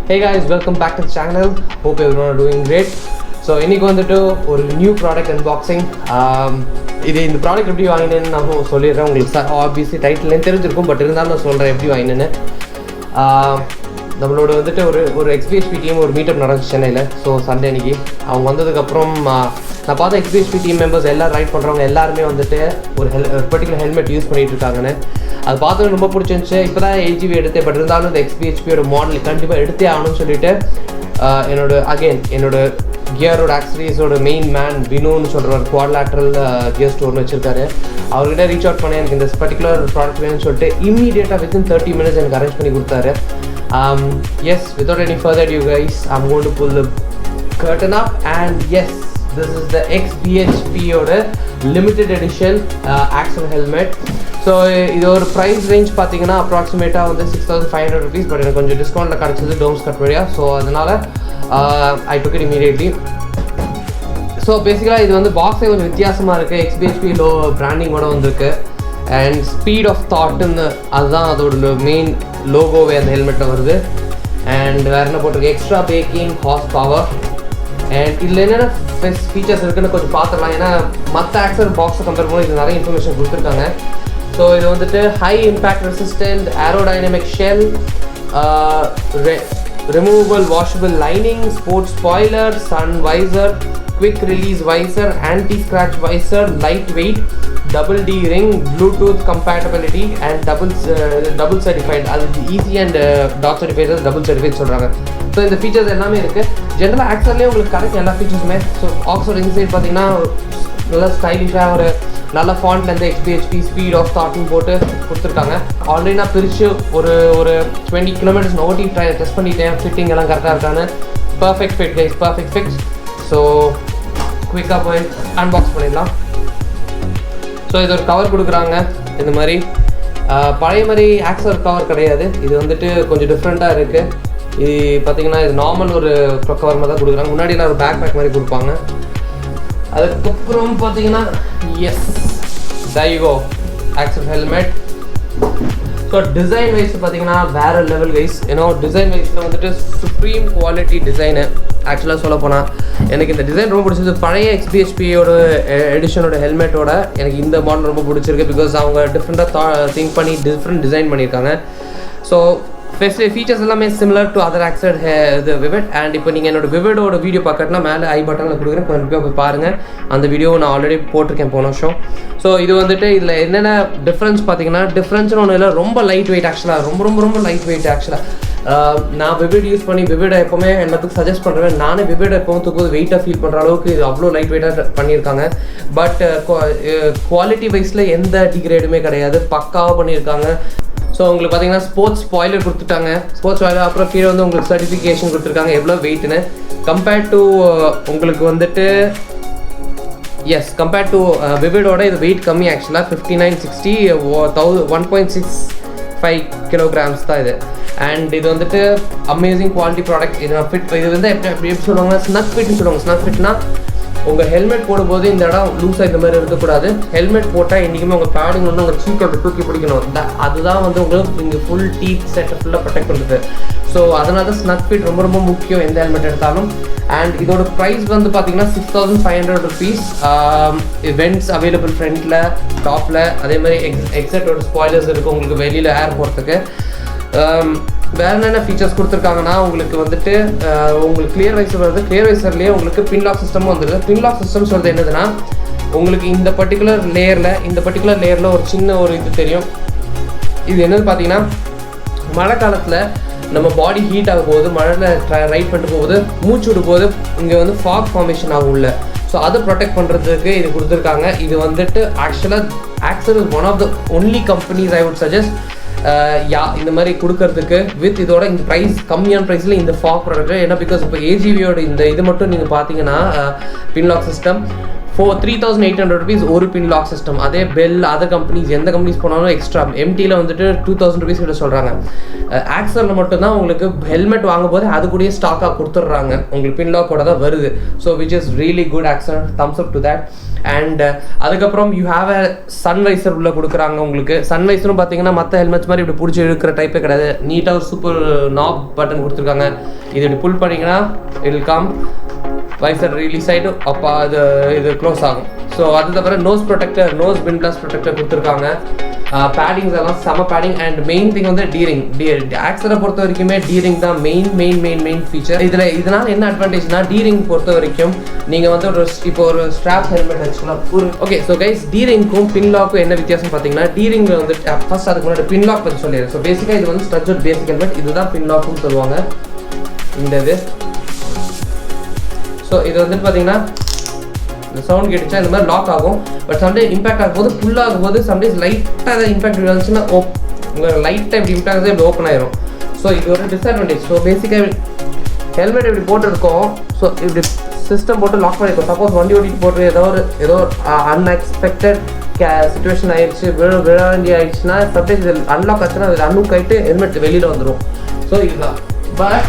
Hey guys, welcome back to the channel. Hope everyone are doing great. So இன்னைக்கு வந்துட்டு ஒரு new product unboxing. இந்த product எப்படி வாங்கினேன்னு நான் சொல்லிடுறேன். உங்களுக்கு ஆப்வியஸ்லி டைட்டில்லேயும் தெரிஞ்சிருக்கும், பட் இருந்தாலும் நான் சொல்கிறேன் எப்படி வாங்கினேன்னு. நம்மளோட வந்துட்டு ஒரு எக்ஸ்பிஎஸ்பி டீம் ஒரு மீட்டப் நடந்துச்சு சென்னையில். ஸோ சண்டே அன்றைக்கி அவங்க வந்ததுக்கப்புறம் நான் பார்த்த எக்ஸ்பிஎஸ்பி டீம் மெம்பர்ஸ் எல்லோரும் ரைட் பண்ணுறவங்க எல்லாருமே வந்துட்டு ஒரு பர்டிகுலர் ஹெல்மெட் யூஸ் பண்ணிகிட்டு இருக்காங்கன்னு அது பார்த்து ரொம்ப பிடிச்சிருந்துச்சு. இப்போ தான் ஏஜிவி எடுத்தேன், பட் இருந்தாலும் இந்த எக்ஸ்பிஎஸ்பியோட மாடல் கண்டிப்பாக எடுத்தே ஆகணும்னு சொல்லிட்டு என்னோட கியரோட ஆக்சரிஸோட மெயின் மேன் வினோன்னு சொல்கிற ஒரு குவாட்லாட்ரல் கியர் ஸ்டோர்னு வச்சுருக்காரு. அவர்கிட்ட ரீச் அவுட் பண்ணி எனக்கு இந்த பர்டிகுலர் ப்ராடக்ட் வேணும்னு சொல்லிட்டு இம்மீடியட்டாக வித்தின் 30 minutes எனக்கு அரேஞ்ச் பண்ணி கொடுத்தாரு. Yes, without any further ado guys, I'm going to pull the curtain up and yes, this is the XBHP oda limited edition axle helmet. So இது ஒரு ப்ரைஸ் ரேஞ்ச் பார்த்தீங்கன்னா அப்ராக்சிமேட்டாக வந்து 6,500 rupees, பட் எனக்கு கொஞ்சம் டிஸ்கவுண்ட்டில் கிடச்சிது டோம்ஸ் கட் வழியாக. ஸோ அதனால் I took it immediately. So பேசிக்கலாக இது வந்து பாக்ஸே கொஞ்சம் வித்தியாசமாக இருக்குது. XBHP பிராண்டிங்கோட வந்திருக்கு அண்ட் ஸ்பீட் ஆஃப் தாட்டுன்னு அதுதான் அதோட மெயின் லோகோவே அந்த ஹெல்மெட்டில் வருது. அண்ட் வேறு என்ன போட்டிருக்கு, extra braking horse power. And இதில் என்னென்ன ஃபீச்சர்ஸ் இருக்குன்னு கொஞ்சம் பார்த்துக்கலாம். ஏன்னா மற்ற ஆக்சர் பாக்ஸை கம்பேர் பண்ணி இது நிறைய இன்ஃபர்மேஷன் கொடுத்துருக்காங்க. ஸோ இது வந்துட்டு high impact resistant aerodynamic shell, removable washable lining, sports spoiler, sun visor, quick release visor, anti scratch visor, light weight, double D ring, Bluetooth compatibility and double certified. அது ECE and DOT certified double certified சொல்கிறாங்க. So இந்த features எல்லாமே இருக்குது. ஜென்ரலாக ஆக்சர்லேயே உங்களுக்கு கிடைக்கும் எல்லா ஃபீச்சர்ஸுமே. So ஆக்ஸோட inside பார்த்தீங்கன்னா நல்லா ஸ்டைலிஷாக ஒரு நல்ல ஃபாண்ட்லேருந்து XBHP ஸ்பீட் ஆஃப் தாட்னு போட்டு கொடுத்துருக்காங்க. ஆல்ரெடி நான் பிரித்து ஒரு 20 kilometers ஓட்டி டெஸ்ட் பண்ணிட்டேன். ஃபிட்டிங் எல்லாம் கரெக்டாக இருக்கான்னு. Perfect fit guys, perfect fit. So குயிக்காக போய் அன்பாக்ஸ் பண்ணிடலாம். ஸோ இது ஒரு கவர் கொடுக்குறாங்க. இந்த மாதிரி பழைய மாதிரி ஆக்சர் கவர் கிடையாது, இது வந்துட்டு கொஞ்சம் டிஃப்ரெண்ட்டாக இருக்குது. இது பார்த்திங்கன்னா இது நார்மல் ஒரு கவர் மாதிரி தான் கொடுக்குறாங்க. முன்னாடிலாம் ஒரு பேக் பேக் மாதிரி கொடுப்பாங்க. அதுக்கப்புறம் பார்த்தீங்கன்னா எஸ் டைகோ Axor helmet. So design wise பார்த்தீங்கன்னா வேறு லெவல் வைஸ். ஏன்னா டிசைன் வைஸில் வந்துட்டு சுப்ரீம் குவாலிட்டி டிசைனு. ஆக்சுவலாக சொல்ல போனால் எனக்கு இந்த டிசைன் ரொம்ப பிடிச்சது. பழைய XBHPயோட எடிஷனோட ஹெல்மெட்டோட எனக்கு இந்த மாடல் ரொம்ப பிடிச்சிருக்கு. பிகாஸ் அவங்க டிஃப்ரெண்ட்டாக திங்க் பண்ணி டிஃப்ரெண்ட் டிசைன் பண்ணியிருக்காங்க. ஸோ ஃபீச்சர்ஸ் எல்லாமே சிமிலர் டு அதர் ஆக்சர் இது விவிட். அண்ட் இப்போ நீங்கள் என்னோட விவிடோட வீடியோ பார்க்கறதுனா மேலே ஐ பட்டனில் கொடுக்குறேன், கண்டிப்பாக போய் பாருங்கள். அந்த வீடியோ நான் ஆல்ரெடி போட்டிருக்கேன் போன வருஷம். ஸோ இது வந்துட்டு இதில் என்னென்ன டிஃப்ரென்ஸ் பார்த்தீங்கன்னா, டிஃப்ரென்ஸ்னு ஒன்று இல்லை, ரொம்ப லைட் வெயிட். ஆக்சுவலாக ரொம்ப லைட் வெயிட். ஆக்சுவலாக நான் விவிட் யூஸ் பண்ணி விவிடை எப்போவுமே எல்லாத்துக்கும் சஜஸ்ட் பண்ணுறேன். நானே விவிடை எப்போவும் தூக்கும்போது வெயிட்டாக ஃபீல் பண்ணுற அளவுக்கு இது அவ்வளோ லைட் வெயிட்டாக பண்ணியிருக்காங்க. பட் குவாலிட்டி வைஸில் எந்த டிகிரேடுமே கிடையாது, பக்காவாக பண்ணியிருக்காங்க. ஸோ உங்களுக்கு பார்த்தீங்கன்னா ஸ்போர்ட்ஸ் ஸ்பாய்லர் கொடுத்துட்டாங்க. ஸ்போர்ட்ஸ் ஸ்பாய்லர் அப்புறம் கீழே வந்து உங்களுக்கு சர்டிஃபிகேஷன் கொடுத்துருக்காங்க எவ்வளோ வெயிட்னு. கம்பேர்ட் டு உங்களுக்கு வந்துட்டு கம்பேர்ட் டு விவிடோட இது வெயிட் கம்மி. ஆக்சுவலாக 5960 1.65 kilograms தான் இது. அண்ட் இது வந்துட்டு அமேசிங் குவாலிட்டி ப்ராடக்ட். இது நான் ஃபிட் இது வந்து எப்படி சொல்லுவாங்கன்னா ஸ்னக் ஃபிட்னு சொல்லுவாங்க. ஸ்னக் ஃபிட்னா உங்கள் ஹெல்மெட் போடும்போது இந்த இடம் லூஸாக இந்த மாதிரி இருக்கக்கூடாது. ஹெல்மெட் போட்டால் என்றைக்குமே உங்கள் பேடிங் வந்து உங்கள் சீக்கை தூக்கி பிடிக்கணும். அதுதான் வந்து உங்களுக்கு இங்கே ஃபுல் டீத் செட்டை ஃபுல்லாக ப்ரொடெக்ட் பண்ணுறது. ஸோ அதனால தான் ஸ்னக் ஃபிட் ரொம்ப முக்கியம் எந்த ஹெல்மெட் எடுத்தாலும். அண்ட் இதோட ப்ரைஸ் வந்து பார்த்தீங்கன்னா 6,500 rupees. வென்ட்ஸ் அவைலபிள் ஃப்ரண்ட்டில் டாப்பில். அதே மாதிரி எக்ஸட்டோட ஸ்பாய்லர்ஸ் இருக்குது உங்களுக்கு வெளியில் ஏர் போகிறதுக்கு. வேறு என்னென்ன ஃபீச்சர்ஸ் கொடுத்துருக்காங்கன்னா உங்களுக்கு வந்துட்டு உங்களுக்கு கிளியர் வைசர் வருது. கிளியர் வைசர்லேயே உங்களுக்கு பின்லாக் சிஸ்டமும் வந்துடுது. பின்லாக் சிஸ்டம் சொல்கிறது என்னதுன்னா, உங்களுக்கு இந்த பர்டிகுலர் லேயரில் ஒரு சின்ன ஒரு இது தெரியும். இது என்னது பார்த்தீங்கன்னா, மழை காலத்தில் நம்ம பாடி ஹீட் ஆகும் போது மழையில் ரைட் பண்ணிட்டு போகும்போது மூச்சு விடும் போது இங்கே வந்து ஃபாக் ஃபார்மேஷன் ஆகும் உள்ள. ஸோ அதை ப்ரொடெக்ட் பண்ணுறதுக்கு இது கொடுத்துருக்காங்க. இது வந்துட்டு Axor is one of the only companies I would suggest இந்த மாதிரி கொடுக்கறதுக்கு. வித் இதோட இந்த ப்ரைஸ் கம்மியான ப்ரைஸில் இந்த ஃபாக் ப்ராடக்ட். ஏன்னா பிகாஸ் இப்போ ஏஜிவியோட இந்த இது மட்டும் நீங்கள் பார்த்தீங்கன்னா பின்லாக் சிஸ்டம் 3,800 rupees ஒரு பின் லாக் சிஸ்டம். அதே பெல் அதர் கம்பெனிஸ் எந்த கம்பெனிஸ் போனாலும் எக்ஸ்ட்ரா எம்டியில் வந்துட்டு 2,000 rupees கிட்ட சொல்கிறாங்க. ஆக்சரில் மட்டும்தான் உங்களுக்கு ஹெல்மெட் வாங்கும்போது அது கூடயே ஸ்டாக்காக கொடுத்துட்றாங்க, உங்களுக்கு பின் லாக்கோட தான் வருது. So which is really good Axor, thumbs up to that. And அதுக்கப்புறம் யூ ஹேவ் அ சன்வைசர் உள்ள கொடுக்குறாங்க உங்களுக்கு. சன்வைசரும் பார்த்தீங்கன்னா மற்ற ஹெல்மெட்ஸ் மாதிரி இப்படி பிடிச்சி இழுக்கிற டைப்பே கிடையாது. நீட்டாக ஒரு சூப்பர் நாப் பட்டன் கொடுத்துருக்காங்க. இது இப்படி புல் பண்ணிங்கன்னா it will come visor release ஆகிட்டு அப்போ இது க்ளோஸ் ஆகும். ஸோ அது தவிர nose protector, nose wind blast protector கொடுத்துருக்காங்க. பேடிங்ஸ் எல்லாம் செம பேடிங். அண்ட் மெயின் திங் வந்து டீரிங். ஆக்சரை பொறுத்த வரைக்குமே டீரிங் தான் மெயின் ஃபீச்சர். இதனால் என்ன அட்வான்டேஜ்னா டீரிங் பொறுத்த வரைக்கும் நீங்கள் வந்து ஒரு ஸ்ட்ராப் ஹெல்மெட் வச்சுக்கலாம். ஓகே, ஸோ கைஸ் டீரிங்க்கும் பின்லாக்கும் என்ன வித்தியாசம் பார்த்தீங்கன்னா, டீரிங்கில் வந்து ஃபர்ஸ்ட் அதுக்கு முன்னாடி பின்லாக் பற்றி சொல்லிடுறேன். ஸோ பேசிக்காக இது வந்து ஸ்ட்ரக்சர்ட் பேசிக் ஹெல்மெட், இதுதான் பின்லாக்னு சொல்லுவாங்க இந்த இது. ஸோ இது வந்துட்டு பார்த்தீங்கன்னா இந்த சவுண்ட் கேட்டுச்சா இந்த மாதிரி லாக் ஆகும். பட் சம்டைம் இம்பாக்ட் ஆகும்போது ஃபுல் ஆகும்போது சம்டைம்ஸ் லைட்டாக ஏதாவது இம்பாக்ட் வந்துச்சுன்னா உங்களுக்கு லைட்டாக இப்படி இம்பாக்ட் ஆகுது இப்படி ஓப்பன் ஆயிரும். ஸோ இது ஒரு டிஸ்அட்வான்டேஜ். ஸோ பேசிக்காக ஹெல்மெட் இப்படி போட்டுருக்கோம். ஸோ இப்படி சிஸ்டம் போட்டு லாக் பண்ணியிருக்கோம். சப்போஸ் வண்டி ஓட்டிட்டு போட்டு ஏதோ அன்எக்ஸ்பெக்டட் சிச்சுவேஷன் ஆயிடுச்சு, விழ வேண்டி ஆயிடுச்சுன்னா சம்டைம்ஸ் இது அன்லாக் ஆச்சுன்னா அது அன்லுக் ஆகிட்டு ஹெல்மெட் வெளியில் வந்துடும். ஸோ இதுதான். பட்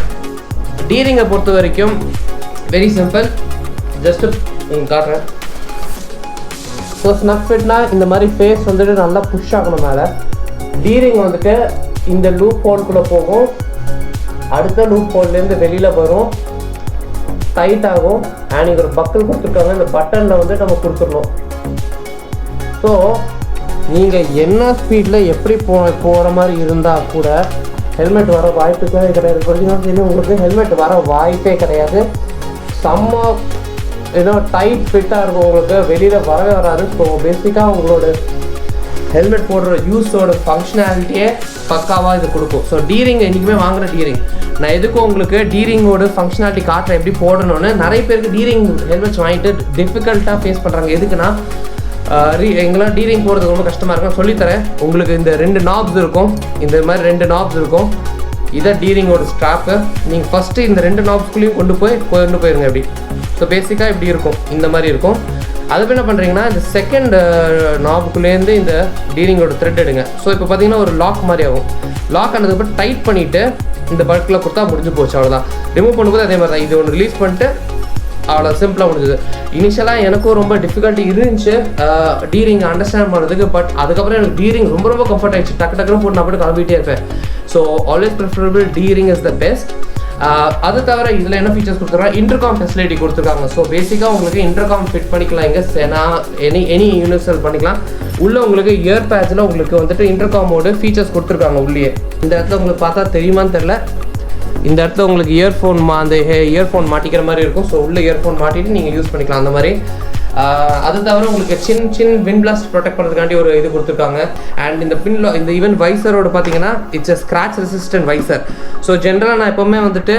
டீரிங்கை பொறுத்த வரைக்கும் வெரி சிம்பிள். ஜஸ்ட்டு உங்களுக்கு காட்டுறேன். ஸோ ஸ்னக் ஃபிட்னா இந்த மாதிரி ஃபேஸ் வந்துட்டு நல்லா புஷ் ஆகணும் மேலே. டீரிங் வந்துட்டு இந்த லூப் ஹோல்குள்ளே போகும், அடுத்த லூப் ஹோல்லேருந்து வெளியில் வரும், டைட் ஆகும். அண்ட் இங்கே ஒரு பக்கல் கொடுத்துருக்காங்க, இந்த பட்டனில் வந்து நம்ம கொடுத்துடணும். ஸோ நீங்கள் என்ன ஸ்பீடில் எப்படி போகிற மாதிரி இருந்தால் கூட ஹெல்மெட் வர வாய்ப்புக்கே கிடையாது. பார்த்தீங்கன்னா தெரியும் உங்களுக்கு, ஹெல்மெட் வர வாய்ப்பே கிடையாது. செம்ம ஏதோ டைட் ஃபிட்டாக இருக்கும், உங்களுக்கு வெளியில் வரவே வராது. ஸோ பேசிக்காக உங்களோட ஹெல்மெட் போடுற யூஸோட ஃபங்க்ஷனாலிட்டியே பக்காவாக இது கொடுக்கும். ஸோ டீரிங் என்றைக்குமே வாங்குகிற டீரிங் நான் எதுக்கும் உங்களுக்கு டீரிங்கோட ஃபங்க்ஷனாலிட்டி காட்டுறேன் எப்படி போடணும்னு. நிறைய பேருக்கு டீரிங் ஹெல்மெட்ஸ் வாங்கிட்டு டிஃபிகல்ட்டாக ஃபேஸ் பண்ணுறாங்க. எதுக்குன்னா எங்கெல்லாம் டீரிங் போடுறதுக்கு ரொம்ப கஷ்டமாக இருக்கும். சொல்லித்தரேன் உங்களுக்கு. இந்த 2 நாப்ஸ் இருக்கும், இந்த மாதிரி 2 நாப்ஸ் இருக்கும். இதான் டீரிங்கோட ஸ்ட்ராப்பு. நீங்கள் ஃபஸ்ட்டு இந்த 2 நாப்ஸ்குள்ளேயும் கொண்டு போயிருங்க இப்படி. ஸோ பேசிக்காக இப்படி இருக்கும், இந்த மாதிரி இருக்கும். அதுக்கு என்ன பண்ணுறீங்கன்னா இந்த செகண்ட் நாபுக்குள்ளேருந்து இந்த டீரிங்கோட த்ரெட் எடுங்க. ஸோ இப்போ பார்த்தீங்கன்னா ஒரு லாக் மாதிரி ஆகும். லாக் ஆனதுக்கப்புறம் டைட் பண்ணிவிட்டு இந்த பல்கில் கொடுத்தா முடிஞ்சு போச்சு, அவ்வளோதான். ரிமூவ் பண்ணும்போது அதே மாதிரி தான். இது ஒன்று ரிலீஸ் பண்ணிட்டு அவ்வளோ சிம்பிளாக முடிஞ்சுது. இனிஷியலாக எனக்கும் ரொம்ப டிஃபிகல்ட்டி இருந்துச்சு டீரிங் அண்டர்ஸ்டாண்ட் பண்ணுறதுக்கு. பட் அதுக்கப்புறம் எனக்கு டீரிங் ரொம்ப ரொம்ப கம்ஃபர்ட் ஆகிடுச்சு. டக்குன்னு போட்டு நான் போட்டு கிளம்பிட்டே இருப்பேன். ஸோ ஆல்வேஸ் ப்ரிஃபரபிள் டீரிங் இஸ் த பெஸ்ட். அது தவிர இதில் என்ன ஃபீச்சர்ஸ் கொடுத்துருக்காங்க, இன்டர்காம் ஃபெசிலிட்டி கொடுத்துருக்காங்க. ஸோ பேசிக்காக உங்களுக்கு இன்டர்காம் ஃபிட் பண்ணிக்கலாம். இங்கே எனி யூனிவர்சல் பண்ணிக்கலாம். உள்ளே உங்களுக்கு இயர் பேட்சில் உங்களுக்கு வந்துட்டு இன்டர்காமோட ஃபீச்சர்ஸ் கொடுத்துருக்காங்க உள்ளே. இந்த இடத்துல உங்களுக்கு பார்த்தா தெரியுமான்னு தெரில, இந்த இடத்துல உங்களுக்கு இயர்ஃபோன் மாட்டிக்கிற மாதிரி இருக்கும். ஸோ உள்ள இயர்ஃபோன் மாட்டிட்டு நீங்கள் யூஸ் பண்ணிக்கலாம் அந்த மாதிரி. அது தவிர உங்களுக்கு சின் விண்ட் பிளாஸ்ட் ப்ரொடெக்ட் பண்ணுறதுக்காண்டி ஒரு இது கொடுத்துருக்காங்க. அண்ட் இந்த ஈவன் வைசரோட பார்த்தீங்கன்னா it's a scratch resistant visor. So ஜென்ரலாக நான் எப்போவுமே வந்துட்டு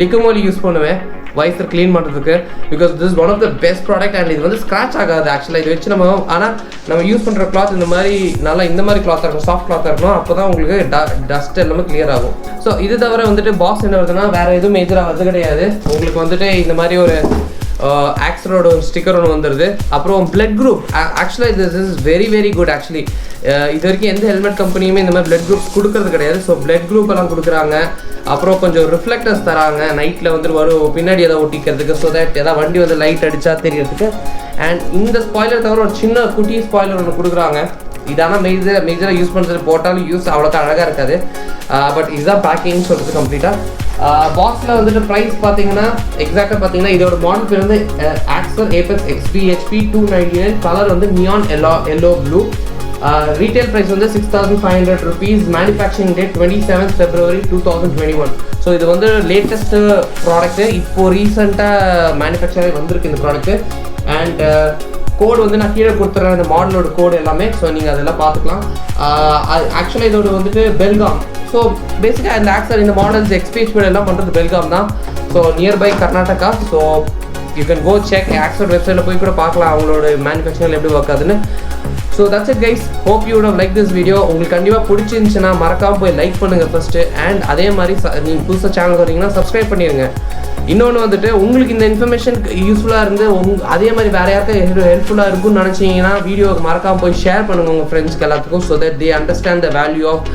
லிக்குமோலி யூஸ் பண்ணுவேன் வைசர் க்ளீன் பண்ணுறதுக்கு. Because this one of the best product. And இது வந்து ஸ்க்ராட்ச் ஆகாது ஆக்சுவலாக. இது வச்சு நம்ம யூஸ் பண்ணுற கிளாத் இந்த மாதிரி கிளாத்தாக இருக்கும், சாஃப்ட் கிளாத்தாக இருக்கணும். அப்போ தான் உங்களுக்கு டஸ்ட் எல்லாமே கிளியர் ஆகும். ஸோ இது தவிர வந்துட்டு பாக்ஸ் என்ன வருதுன்னா வேறு எதுவும் மேஜராக வருது கிடையாது. உங்களுக்கு வந்துட்டு இந்த மாதிரி ஒரு ஆக்சரோட ஒரு ஸ்டிக்கர் ஒன்று வந்துடுது. அப்புறம் பிளட் குரூப். ஆக்சுவலாக this is very good. Actually இது வரைக்கும் எந்த ஹெல்மெட் கம்பெனியுமே இந்த மாதிரி பிளட் குரூப்ஸ் கொடுக்கறது கிடையாது. ஸோ பிளட் குரூப் எல்லாம் கொடுக்குறாங்க. அப்புறம் கொஞ்சம் ரிஃப்ளெக்டர்ஸ் தராங்க, நைட்டில் வந்துட்டு வரும் பின்னாடி எதாவது ஒட்டிக்கிறதுக்கு. ஸோ தட் எதாவது வண்டி வந்து லைட் அடித்தா தெரியறதுக்கு. அண்ட் இந்த ஸ்பாய்லர் தவிர ஒரு சின்ன குட்டி ஸ்பாய்லர் ஒன்று கொடுக்குறாங்க. இதானால் மேஜராக யூஸ் பண்ணுறது போட்டாலும் யூஸ் அவ்வளோக்கா அழகாக இருக்காது. பட் இதுதான் பேக்கிங் சொல்கிறது கம்ப்ளீட்டாக. பாக்ஸில் வந்துட்டு ப்ரைஸ் பார்த்தீங்கன்னா எக்ஸாக்டாக பார்த்தீங்கன்னா இதோட மாடல் பேர் வந்து ஆக்சர் ஏபெக்ஸ் XP 299. கலர் வந்து neon yellow blue. Retail price வந்து 6,500 rupees. Manufacturing date 27th February 2021. So இது வந்து லேட்டஸ்ட்டு ப்ராடக்ட்டு. இப்போது ரீசெண்டாக மேனுஃபேக்சர் வந்திருக்கு இந்த ப்ராடக்ட்டு. அண்ட் கோடு வந்து நான் கீழே கொடுத்துட்றேன், இந்த மாடலோட கோடு எல்லாமே. ஸோ நீங்கள் அதெல்லாம் பார்த்துக்கலாம். ஆக்சுவலாக இதோட வந்துட்டு பெல்காம். ஸோ பேசிக்காக இந்த ஆக்சர் இந்த மாடல்ஸ் XP எல்லாம் பண்ணுறது பெல்காம் தான். So nearby Karnataka. So you can go check Axor வெப்சைட்டில் போய் கூட பார்க்கலாம் அவங்களோட மேனுஃபேக்சரிங் எப்படி ஒர்க் ஆகுதுன்னு. So that's it guys, hope you would have liked this video. உங்களுக்கு கண்டிப்பாக பிடிச்சிருந்துச்சுன்னா மறக்காமல் போய் லைக் பண்ணுங்கள் ஃபஸ்ட்டு. அண்ட் அதே மாதிரி நீங்கள் புதுசாக சேனல் வரீங்கன்னா சப்ஸ்கிரைப் பண்ணிடுங்க. இன்னொன்று வந்துட்டு உங்களுக்கு இந்த இன்ஃபர்மேஷன் யூஸ்ஃபுல்லாக இருந்து அதே மாதிரி வேறு யாருக்கும் ஹெல்ப்ஃபுல்லாக இருக்கும்னு நினச்சிங்கன்னா வீடியோவுக்கு மறக்காமல் போய் ஷேர் பண்ணுங்கள் உங்கள் ஃப்ரெண்ட்ஸ்க்கு எல்லாத்துக்கும். So that they understand the value of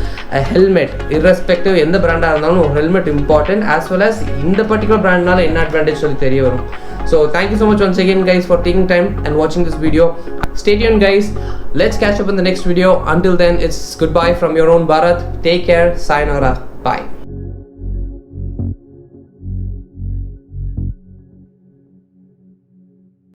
helmet. Irrespective எந்த பிராண்டாக இருந்தாலும் ஒரு helmet important, as well as இந்த பர்டிகுலர் பிராண்ட்னால என்ன அட்வான்டேஜ் சொல்லி தெரிய வரும். So thank you so much once again guys for taking time and watching this video. Stay tuned guys, let's catch up in the next video. Until then, it's goodbye from your own Bharat. Take care, sayonara, bye.